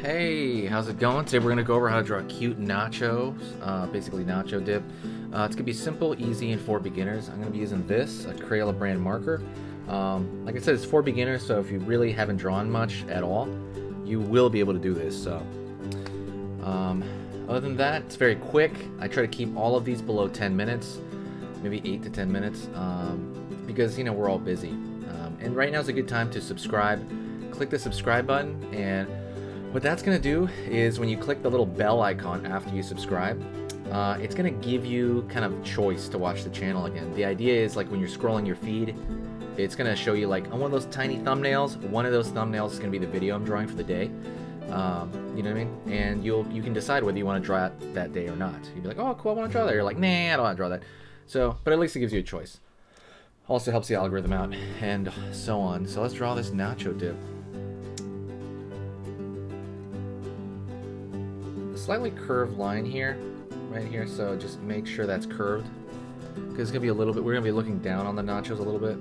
Hey, how's it going? Today we're going to go over how to draw cute nachos, basically nacho dip. It's going to be simple, easy, and for beginners. I'm going to be using this, a Crayola brand marker. Like I said, it's for beginners, so if you really haven't drawn much at all, you will be able to do this. So, other than that, it's very quick. I try to keep all of these below 10 minutes, maybe 8 to 10 minutes, because, you know, we're all busy. And right now is a good time to subscribe. Click the subscribe button, and what that's going to do is when you click the little bell icon after you subscribe, it's going to give you kind of choice to watch the channel again. The idea is, like, when you're scrolling your feed, it's going to show you, like, on one of those tiny thumbnails, one of those thumbnails is going to be the video I'm drawing for the day. You know what I mean? And you can decide whether you want to draw it that day or not. You'd be like, oh, cool, I want to draw that. You're like, nah, I don't want to draw that. So, but at least it gives you a choice. Also helps the algorithm out, and so on. So let's draw this nacho dip. Slightly curved line here, right here, so just make sure that's curved, because it's gonna be a little bit, we're gonna be looking down on the nachos a little bit.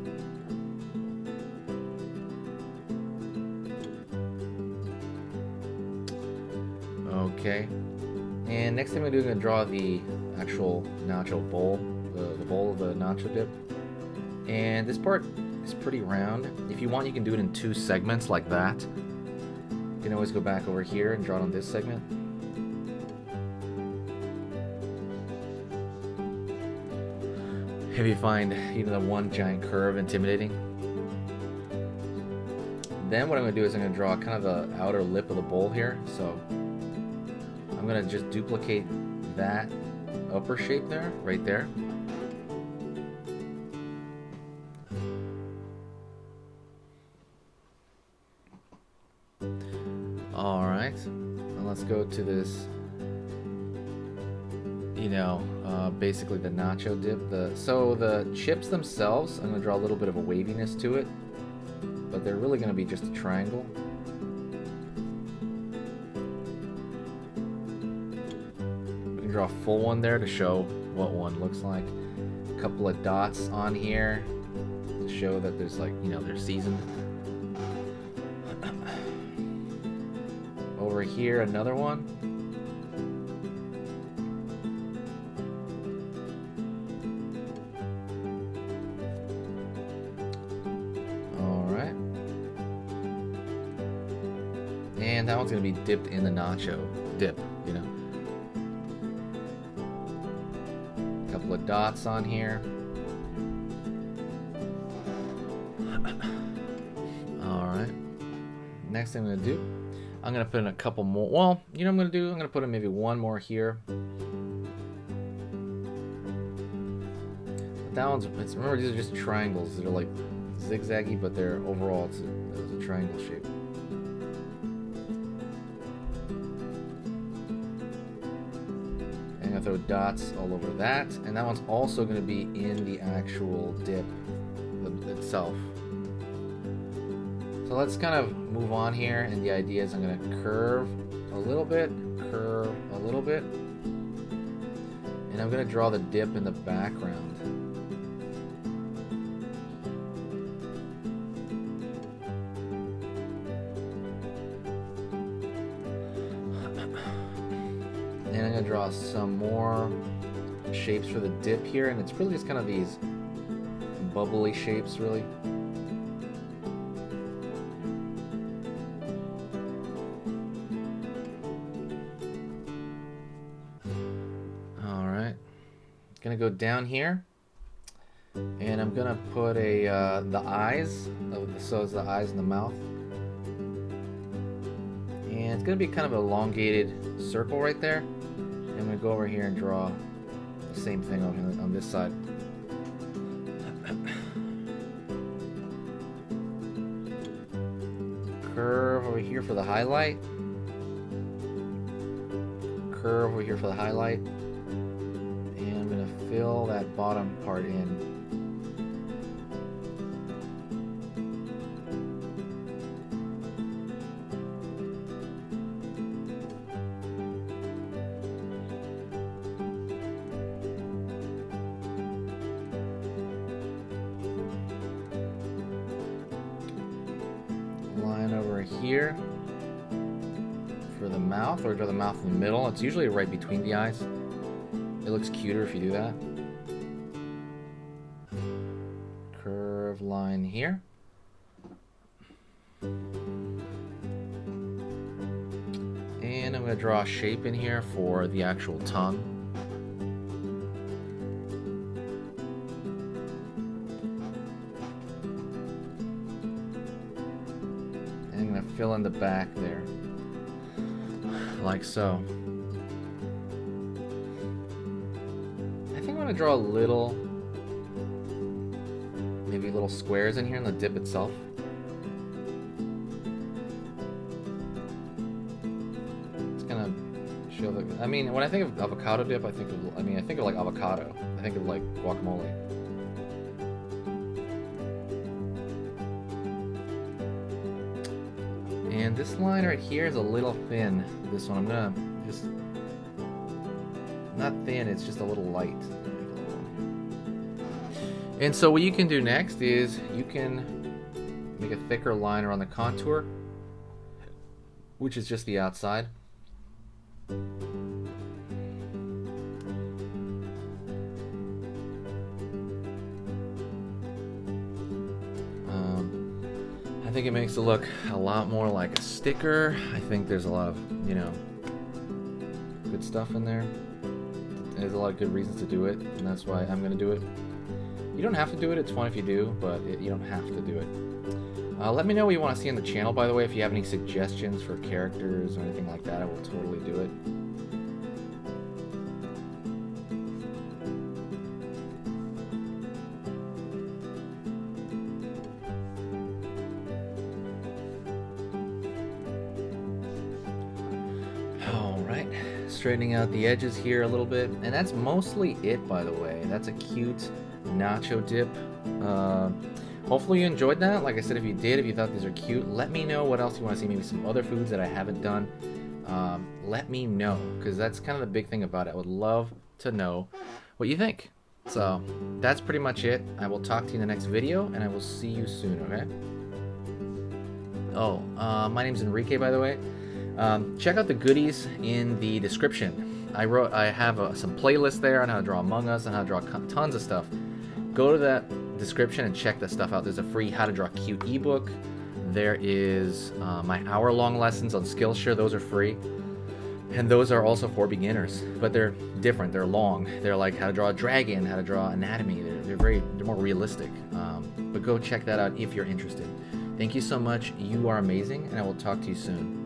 Okay, and next thing I'm gonna do, I'm gonna draw the actual nacho bowl, the bowl of the nacho dip, and this part is pretty round. If you want, you can do it in 2 segments like that. You can always go back over here and draw it on this segment. If you find even the one giant curve intimidating. Then what I'm going to do is I'm going to draw kind of the outer lip of the bowl here. So I'm going to just duplicate that upper shape there, right there. Alright, and let's go to this, you know, basically the nacho dip. So the chips themselves, I'm going to draw a little bit of a waviness to it, but they're really going to be just a triangle. We can draw a full one there to show what one looks like. A couple of dots on here to show that there's, like, you know, they're seasoned. Over here, another one. And that one's going to be dipped in the nacho dip, you know. A couple of dots on here. Alright. Next thing I'm going to do, I'm going to put in a couple more. Well, you know what I'm going to do? I'm going to put in maybe one more here. But that one's, remember, these are just triangles. They're like zigzaggy, but they're overall, it's a triangle shape. Throw dots all over that, and that one's also going to be in the actual dip itself. So let's kind of move on here, and the idea is I'm going to curve a little bit, curve a little bit, and I'm going to draw the dip in the background. And I'm going to draw some more shapes for the dip here, and it's really just kind of these bubbly shapes, really. Alright. Going to go down here, and I'm going to put the eyes, so it's the eyes and the mouth. And it's going to be kind of an elongated circle right there. I'm going to go over here and draw the same thing over here on this side. Curve over here for the highlight. Curve over here for the highlight. And I'm going to fill that bottom part in. Line over here mouth, or draw the mouth in the middle. It's usually right between the eyes. It looks cuter if you do that. Curved line here. And I'm going to draw a shape in here for the actual tongue. And I'm going to fill in the back there, like so. I think I'm going to draw a little, maybe little squares in here in the dip itself. I mean, when I think of avocado dip, I think of like avocado. I think of like guacamole. And this line right here is a little thin. This one, I'm gonna just, not thin, it's just a little light. And so what you can do next is you can make a thicker line around the contour, which is just the outside. I think it makes it look a lot more like a sticker. I think there's a lot of, you know, good stuff in there. There's a lot of good reasons to do it, and that's why I'm going to do it. You don't have to do it, it's fun if you do, but you don't have to do it. Let me know what you want to see on the channel, by the way. If you have any suggestions for characters or anything like that, I will totally do it. Alright, straightening out the edges here a little bit, and that's mostly it, by the way. That's a cute nacho dip. Hopefully you enjoyed that. Like I said, if you did, if you thought these are cute, let me know what else you want to see. Maybe some other foods that I haven't done. Let me know, because that's kind of the big thing about it. I would love to know what you think. So that's pretty much it. I will talk to you in the next video, and I will see you soon, okay? Oh, my name's Enrique, by the way. Check out the goodies in the description. I have some playlists there on how to draw Among Us and how to draw tons of stuff. Go to that description and check that stuff out. There's a free How to Draw Cute ebook. There is my hour-long lessons on Skillshare. Those are free. And those are also for beginners, but they're different. They're long. They're like how to draw a dragon, how to draw anatomy. They're more realistic. But go check that out if you're interested. Thank you so much. You are amazing, and I will talk to you soon.